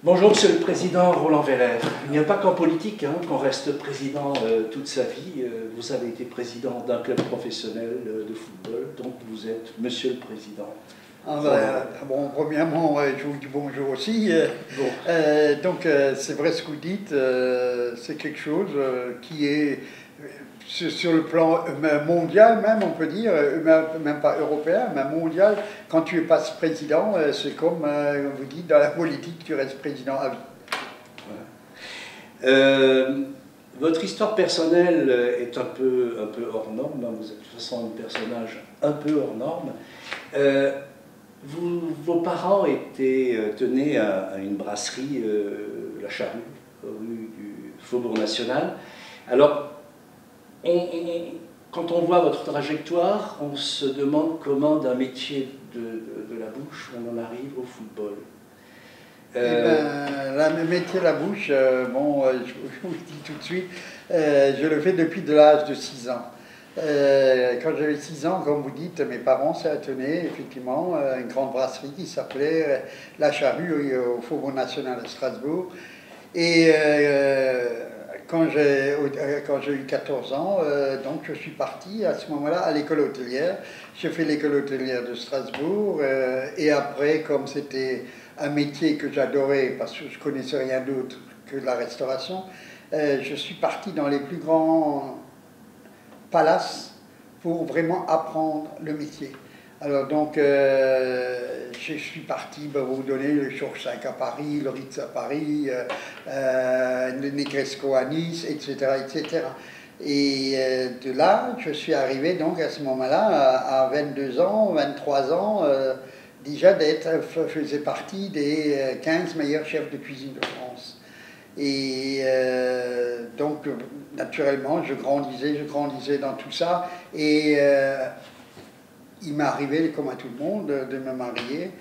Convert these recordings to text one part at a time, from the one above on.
Bonjour Monsieur le Président Roland Weller. Il n'y a pas qu'en politique qu'on reste président toute sa vie. Vous avez été président d'un club professionnel de football, donc vous êtes Monsieur le Président. Bon, premièrement, je vous dis bonjour aussi. Bon. Donc, c'est vrai ce que vous dites, c'est quelque chose qui est sur le plan mondial même, on peut dire, même pas européen, mais mondial. Quand tu passes président, c'est comme, vous dites, dans la politique, tu restes président à vie. Voilà. Votre histoire personnelle est un peu hors norme. Vous êtes de toute façon un personnage un peu hors norme. Vos parents tenaient à une brasserie, La Charrue, rue du Faubourg National. Alors, quand on voit votre trajectoire, on se demande comment d'un métier de la bouche on en arrive au football. Le métier de la bouche, bon, je vous le dis tout de suite, je le fais depuis l'âge de 6 ans. Quand j'avais 6 ans, comme vous dites, mes parents tenaient effectivement une grande brasserie qui s'appelait La Charrue au Faubourg National de Strasbourg. Et quand j'ai eu 14 ans, donc je suis parti à ce moment-là à l'école hôtelière. J'ai fait l'école hôtelière de Strasbourg et après, comme c'était un métier que j'adorais parce que je ne connaissais rien d'autre que la restauration, je suis parti dans les plus grands palaces pour vraiment apprendre le métier. Alors donc, je suis parti, vous donner le Chorsac à Paris, le Ritz à Paris, le Negresco à Nice, etc., etc. Et de là, je suis arrivé donc à ce moment-là, à 22 ans, 23 ans, déjà faisais partie des 15 meilleurs chefs de cuisine de France. Et donc, naturellement, je grandissais dans tout ça. Et il m'est arrivé, comme à tout le monde, de me marier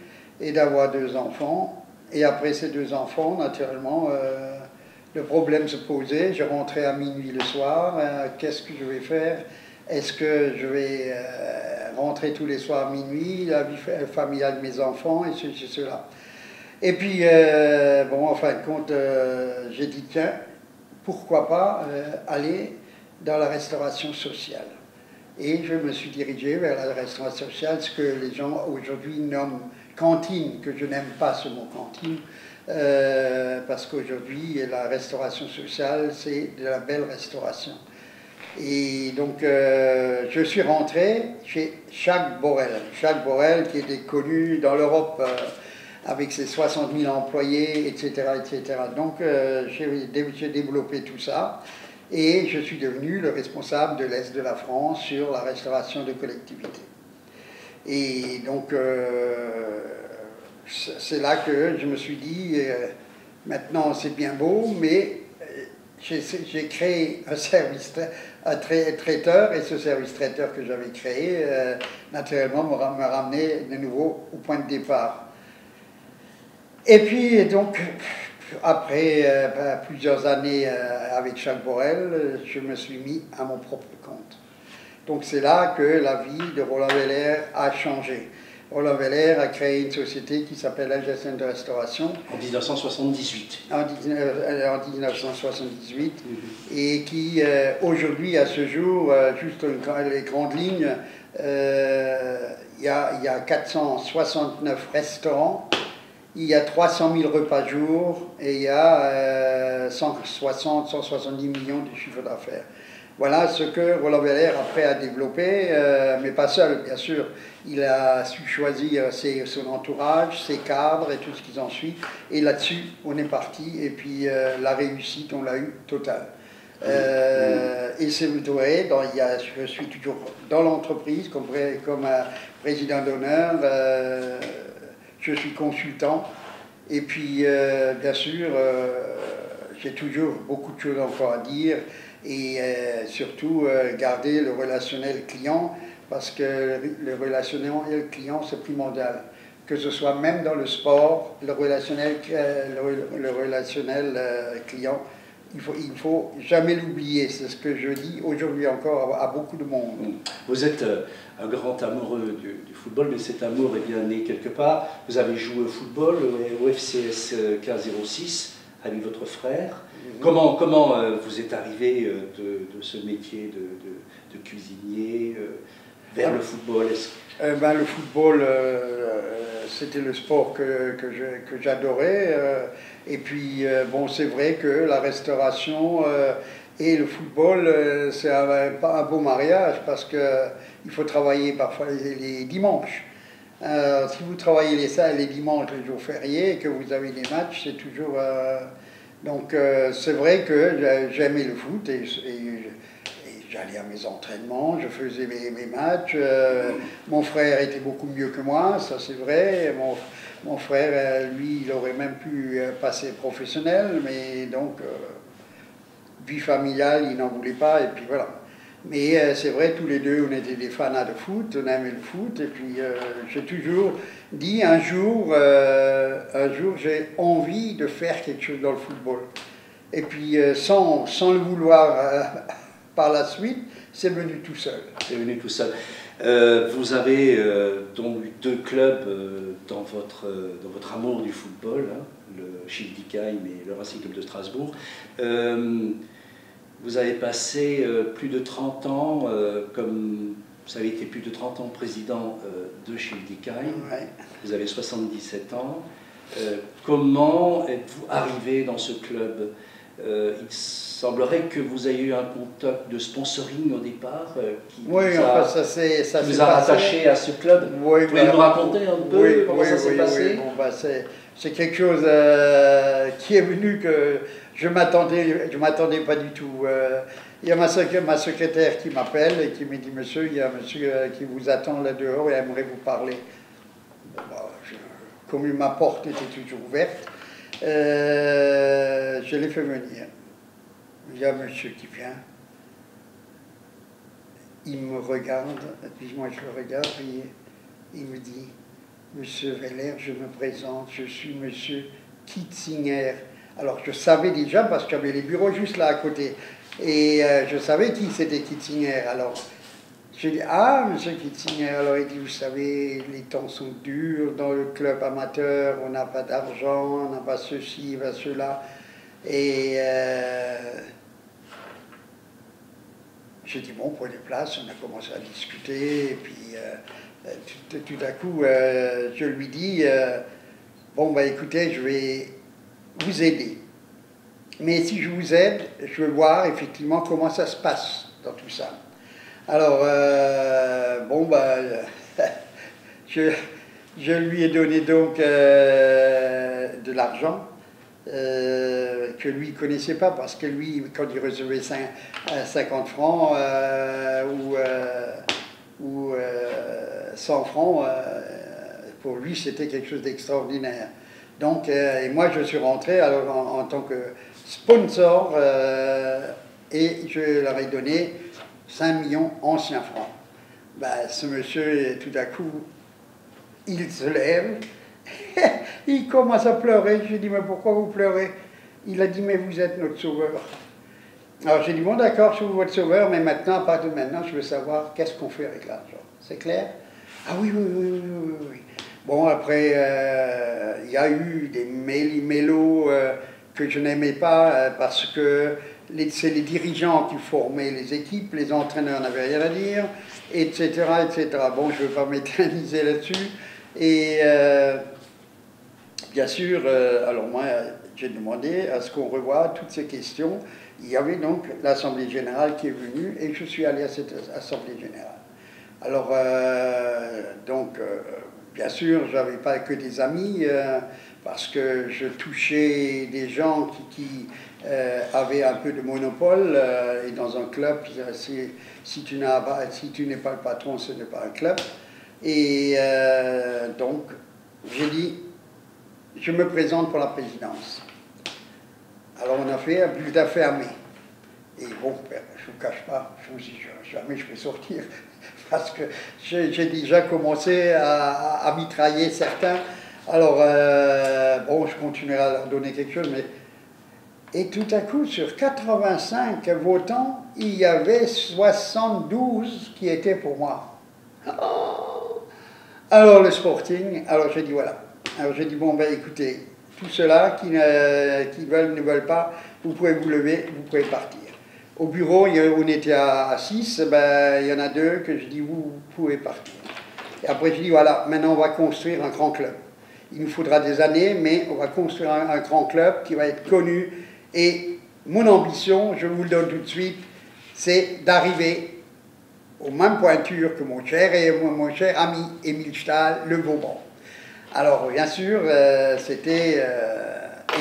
et d'avoir 2 enfants. Et après ces 2 enfants, naturellement, le problème se posait. Je rentrais à minuit le soir. Qu'est-ce que je vais faire? Est-ce que je vais rentrer tous les soirs à minuit, la vie familiale de mes enfants, et ceci, cela. Et puis, bon, en fin de compte, j'ai dit, tiens, pourquoi pas aller dans la restauration sociale. Et je me suis dirigé vers la restauration sociale, ce que les gens aujourd'hui nomment cantine, que je n'aime pas ce mot cantine, parce qu'aujourd'hui, la restauration sociale, c'est de la belle restauration. Et donc, je suis rentré chez Jacques Borel. Jacques Borel, qui était connu dans l'Europe avec ses 60 000 employés, etc., etc. Donc, j'ai développé tout ça. Et je suis devenu le responsable de l'Est de la France sur la restauration de collectivités. Et donc, c'est là que je me suis dit, maintenant c'est bien beau, mais j'ai créé un service, un traiteur, et ce service traiteur que j'avais créé, naturellement, me ramenait de nouveau au point de départ. Et puis, donc, après plusieurs années avec Jacques Borel, je me suis mis à mon propre compte. Donc c'est là que la vie de Roland Weller a changé. Roland Weller a créé une société qui s'appelle la gestion de restauration. En 1978. En 1978, et qui aujourd'hui, à ce jour, juste les grandes lignes, il y a 469 restaurants. Il y a 300 000 repas jour et il y a 170 millions de chiffre d'affaires. Voilà ce que Roland Weller après a développé, mais pas seul, bien sûr. Il a su choisir son entourage, ses cadres et tout ce qui en suit. Et là-dessus, on est parti. Et puis la réussite, on l'a eu totale. Et c'est vrai, je suis toujours dans l'entreprise comme président d'honneur. Je suis consultant et puis bien sûr j'ai toujours beaucoup de choses encore à dire et surtout garder le relationnel client parce que le relationnel client c'est primordial, que ce soit même dans le sport, le relationnel client il faut jamais l'oublier. C'est ce que je dis aujourd'hui encore à beaucoup de monde. Vous êtes un grand amoureux du football, mais cet amour est bien né quelque part. Vous avez joué au football au FCS 1506 avec votre frère. Comment vous êtes arrivé de ce métier de cuisinier vers le football? Le football, c'était le sport que j'adorais. Et puis, bon, c'est vrai que la restauration et le football, c'est un beau mariage parce qu'il faut travailler parfois les dimanches. Si vous travaillez les dimanches, les jours fériés, et que vous avez des matchs, c'est toujours... donc, c'est vrai que j'aimais le foot et j'allais à mes entraînements, je faisais mes matchs. Mon frère était beaucoup mieux que moi, ça c'est vrai. Mon frère, lui, il aurait même pu passer professionnel, mais donc, vie familiale, il n'en voulait pas, et puis voilà. Mais c'est vrai, tous les deux, on était des fanats de foot, on aimait le foot, et puis j'ai toujours dit un jour j'ai envie de faire quelque chose dans le football. Et puis sans le vouloir par la suite, c'est venu tout seul. C'est venu tout seul. Vous avez donc eu deux clubs dans votre amour du football, hein, le Schildikheim et le Racing Club de Strasbourg. Vous avez passé plus de 30 ans, comme vous avez été plus de 30 ans président de Schildikheim. Ouais. Vous avez 77 ans. Comment êtes-vous arrivé dans ce club? Il semblerait que vous ayez eu un contact de sponsoring au départ qui vous a rattaché à ce club. Oui, vous pouvez nous raconter un peu comment ça s'est passé? Bon, c'est quelque chose qui est venu que je m'attendais pas du tout. Il y a ma secrétaire qui m'appelle et qui me dit « Monsieur, il y a un monsieur qui vous attend là dehors et aimerait vous parler. » Comme ma porte était toujours ouverte, je l'ai fait venir. Il y a un monsieur qui vient, il me regarde, et puis moi je le regarde, et il me dit « Monsieur Weller, je me présente, je suis monsieur Kitzinger. » Alors je savais déjà, parce que j'avais les bureaux juste là à côté, et je savais qui c'était Kitzinger. Alors je dis « Ah, monsieur Kitzinger », alors il dit « Vous savez, les temps sont durs dans le club amateur, on n'a pas d'argent, on n'a pas ceci, pas cela. » Et j'ai dit « Bon, prenez place », on a commencé à discuter, et puis tout à coup, je lui dis « Bon, bah écoutez, je vais vous aider. Mais si je vous aide, je veux voir effectivement comment ça se passe dans tout ça. » Alors, bon, bah, je lui ai donné donc de l'argent que lui ne connaissait pas, parce que lui, quand il recevait 50 francs ou 100 francs, pour lui, c'était quelque chose d'extraordinaire. Donc, et moi, je suis rentré alors, en tant que sponsor et je leur ai donné 5 millions anciens francs. Ben, ce monsieur, tout à coup, il se lève, il commence à pleurer. Je lui ai dit, mais pourquoi vous pleurez? Il a dit, mais vous êtes notre sauveur. Alors j'ai dit, bon d'accord, je suis votre sauveur, mais maintenant, à partir de maintenant, je veux savoir qu'est-ce qu'on fait avec l'argent. C'est clair? Ah oui. Bon, après, il y a eu des mélos que je n'aimais pas parce que c'est les dirigeants qui formaient les équipes, les entraîneurs n'avaient rien à dire, etc. Bon, je ne veux pas m'éterniser là-dessus. Et bien sûr, alors moi, j'ai demandé à ce qu'on revoie toutes ces questions. Il y avait donc l'Assemblée Générale qui est venue et je suis allé à cette Assemblée Générale. Alors, bien sûr, je n'avais pas que des amis, parce que je touchais des gens qui avaient un peu de monopole, et dans un club, si tu n'es pas le patron, ce n'est pas un club. Et donc, j'ai dit, je me présente pour la présidence. Alors, on a fait un bulletin fermé. Et bon, je ne vous cache pas, je me suis dit, jamais je vais sortir. Parce que j'ai déjà commencé à mitrailler certains. Alors, bon, je continuerai à leur donner quelque chose, mais Et tout à coup, sur 85 votants, il y avait 72 qui étaient pour moi. Oh. Alors le Sporting, alors j'ai dit voilà. Alors j'ai dit bon ben écoutez, tous ceux-là qui veulent, ne veulent pas, vous pouvez vous lever, vous pouvez partir. Au bureau, on était à 6, ben, il y en a 2 que je dis vous pouvez partir. Et après je dis voilà, maintenant on va construire un grand club. Il nous faudra des années, mais on va construire un grand club qui va être connu. Et mon ambition, je vous le donne tout de suite, c'est d'arriver aux mêmes pointures que mon cher ami Émile Stahl, le Vauban. Alors, bien sûr, c'était...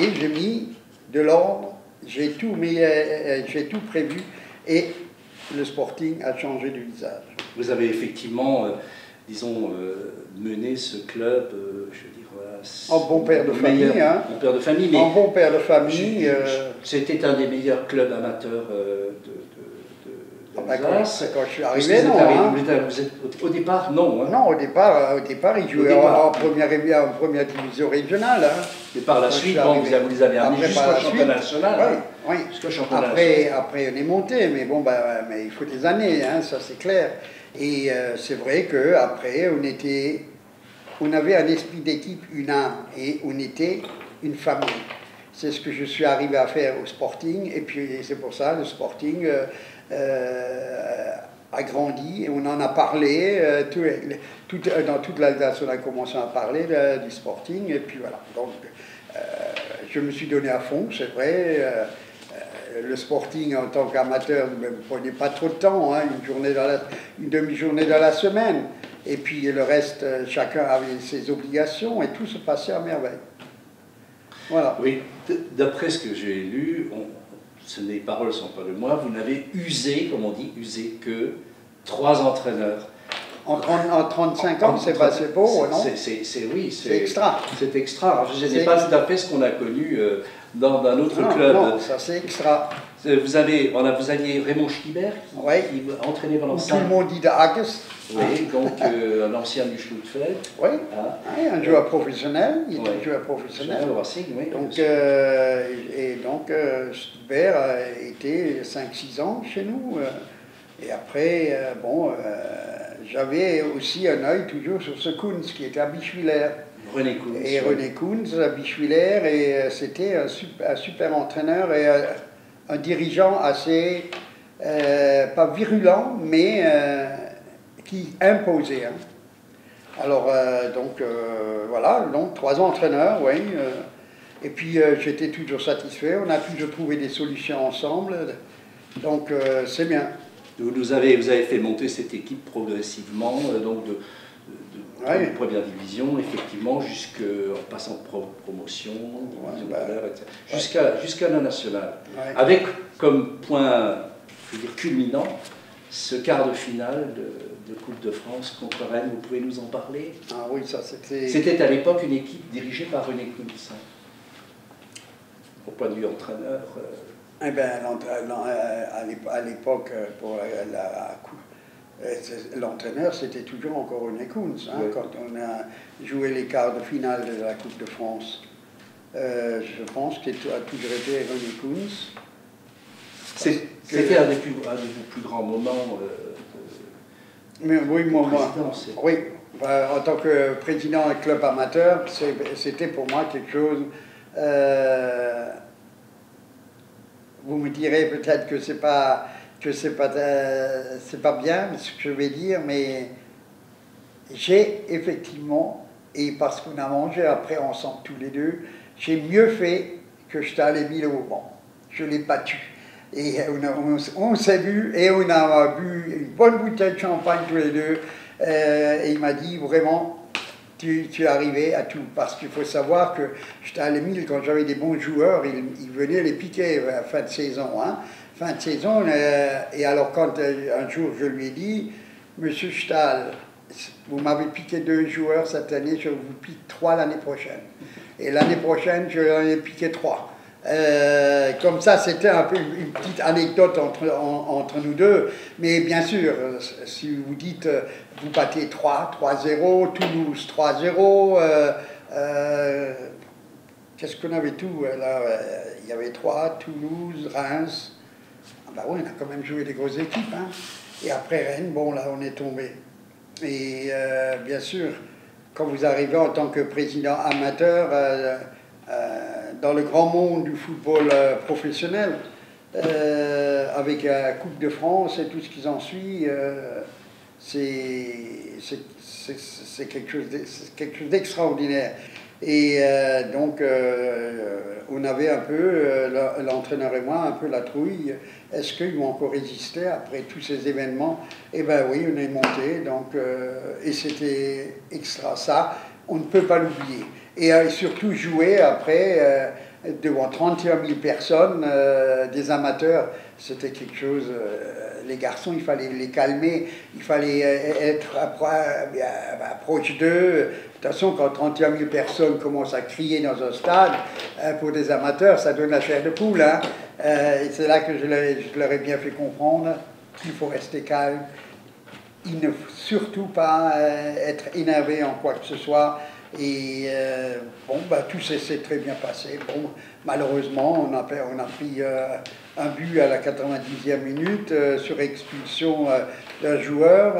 et j'ai mis de l'ordre, j'ai tout prévu, et le Sporting a changé de visage. Vous avez effectivement, disons, mené ce club, je veux dire, voilà, en bon père de famille, hein. Bon père de famille, mais... En bon père de famille... C'était un des meilleurs clubs amateurs quand je suis arrivé, non. Vous êtes, au départ, non. Hein. Non, au départ, il jouait en première division régionale. Hein. Mais par la suite, bon, vous les avez amenés jusqu'au championnat national. Oui, oui. Après, on est monté, mais bon, mais il faut des années, hein, ça c'est clair. Et c'est vrai qu'après, on avait un esprit d'équipe, une âme, et on était une famille. C'est ce que je suis arrivé à faire au Sporting, et puis c'est pour ça, le Sporting a grandi, et on en a parlé, dans toute l'Alsace, on a commencé à parler du Sporting, et puis voilà. Donc, je me suis donné à fond, c'est vrai. Le Sporting, en tant qu'amateur, ne me prenait pas trop de temps, hein, une demi-journée dans la semaine. Et puis le reste, chacun avait ses obligations, et tout se passait à merveille. Voilà. Oui, d'après ce que j'ai lu, les paroles ne sont pas de moi, vous n'avez usé, comme on dit, que 3 entraîneurs. En 35 ans, c'est pas assez beau, non? C'est extra. C'est extra. Ce n'est pas tout à fait ce qu'on a connu dans un autre club. Non, ça c'est extra. Vous aviez Raymond Schlieber qui entraînait pendant 5 ans. Tout le monde dit de Hagues. Oui, donc un ancien du Schlutfeld. Oui, un joueur professionnel. Il est un joueur professionnel. Oui, donc, Schlieber a été 5-6 ans chez nous. Et après, j'avais aussi un œil toujours sur ce Kunz qui était à Bischwiller. René Kunz. Et René Kunz à Bischwiller, et c'était un super entraîneur et un dirigeant assez, pas virulent, mais qui imposait. Hein. Alors, voilà, donc 3 entraîneurs, oui. Et puis, j'étais toujours satisfait, on a toujours trouvé des solutions ensemble, donc c'est bien. Vous avez fait monter cette équipe progressivement, donc de première division, effectivement, en passant de promotion, jusqu'à la nationale. Ouais. Avec comme point, je veux dire, culminant, ce quart de finale de Coupe de France contre Rennes. Vous pouvez nous en parler? Ah oui, ça c'était... C'était à l'époque une équipe dirigée par René Kunz. Au point de vue entraîneur... Eh bien, à l'époque, pour l'entraîneur, c'était toujours encore René Kunz. Hein, oui. Quand on a joué les quarts de finale de la Coupe de France, je pense que ça a toujours été René Kunz. C'était un des plus grands moments oui, oui, en tant que président d'un club amateur, c'était pour moi quelque chose... vous me direz peut-être que c'est pas bien ce que je vais dire, mais j'ai effectivement, et parce qu'on a mangé après ensemble tous les deux, j'ai mieux fait que je t'allais mis au banc. Je l'ai battu. Et on s'est vu et on a bu une bonne bouteille de champagne tous les deux. Et il m'a dit vraiment, tu es arrivé à tout. Parce qu'il faut savoir que j'étais à l'Émile, quand j'avais des bons joueurs, ils venaient les piquer à la fin de saison. Hein. Fin de saison, et alors quand un jour je lui ai dit, Monsieur Stahl, vous m'avez piqué 2 joueurs cette année, je vous pique 3 l'année prochaine. Et l'année prochaine, je en ai piqué 3. Comme ça, c'était un peu une petite anecdote entre nous deux. Mais bien sûr, si vous dites, vous battez 3-0, Toulouse 3-0, qu'est-ce qu'on avait tout là, il y avait Troyes, Toulouse, Reims. Ah bah oui, on a quand même joué des grosses équipes. Hein. Et après Rennes, bon là, on est tombé. Et bien sûr, quand vous arrivez en tant que président amateur dans le grand monde du football professionnel, avec la Coupe de France et tout ce qui s'ensuit, c'est quelque chose d'extraordinaire. Et donc, on avait un peu, l'entraîneur et moi, un peu la trouille. Est-ce qu'ils vont encore résister après tous ces événements? Eh bien oui, on est monté, donc, et c'était extra. Ça, on ne peut pas l'oublier. Et surtout jouer après, devant 31 000 personnes, des amateurs, c'était quelque chose... les garçons, il fallait les calmer, il fallait être proche d'eux. De toute façon, quand 31 000 personnes commencent à crier dans un stade, pour des amateurs, ça donne la chair de poule. Hein. Et c'est là que je leur ai bien fait comprendre qu'il faut rester calme. Il ne faut surtout pas être énervé en quoi que ce soit. Et bon, bah, tout s'est très bien passé. Bon, malheureusement, on a pris un but à la 90e minute sur expulsion d'un joueur,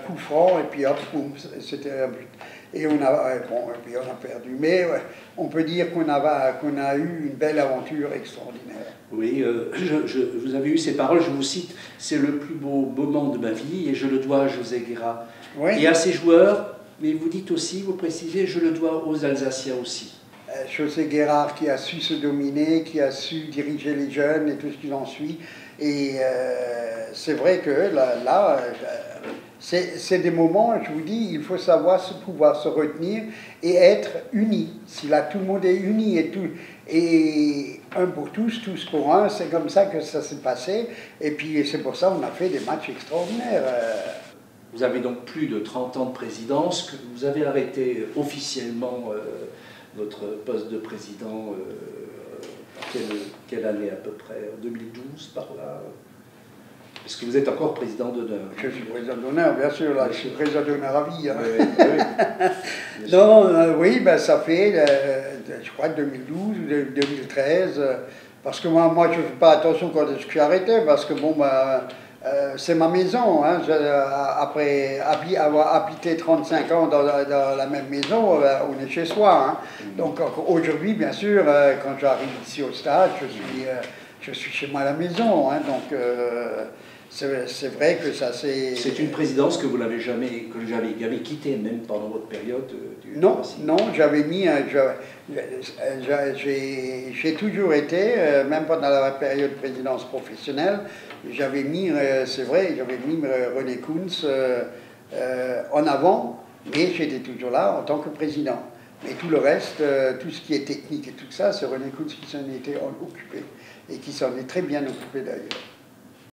coup franc, et puis hop, c'était un but. Et on a perdu. Mais on peut dire qu'on a eu une belle aventure extraordinaire. Oui, vous avez eu ces paroles, je vous cite, c'est le plus beau moment de ma vie et je le dois à José Guerra. Oui. Et à ses joueurs, mais vous dites aussi, vous précisez, je le dois aux Alsaciens aussi. José Guerra qui a su se dominer, qui a su diriger les jeunes et tout ce qui en suit. Et c'est vrai que là c'est des moments, je vous dis, il faut savoir pouvoir se retenir et être unis. Si là tout le monde est uni et un pour tous pour un, c'est comme ça que ça s'est passé. Et puis c'est pour ça qu'on a fait des matchs extraordinaires. Vous avez donc plus de 30 ans de présidence, que vous avez arrêté officiellement votre poste de président quelle année à peu près? En 2012 par là? Est-ce que vous êtes encore président d'honneur? Je suis président d'honneur, bien sûr, là, je suis président d'honneur à vie. Hein. Oui, oui. Non, oui, ben, ça fait, je crois, 2012 ou 2013, parce que moi je ne fais pas attention quand je suis arrêté, parce que bon, ben, c'est ma maison. Hein. Après avoir habité 35 ans dans la même maison, on est chez soi. Hein. Donc aujourd'hui, bien sûr, quand j'arrive ici au stade, je suis chez moi à la maison. Hein. Donc c'est vrai que ça c'est... C'est une présidence que vous n'avez jamais quittée, même pendant votre période Non, non, j'avais mis... j'ai toujours été, même pendant la période présidence professionnelle, j'avais mis, c'est vrai, j'avais mis René Kuntz en avant, mais j'étais toujours là en tant que président. Mais tout le reste, tout ce qui est technique et tout ça, c'est René Kuntz qui s'en était occupé, et qui s'en est très bien occupé d'ailleurs.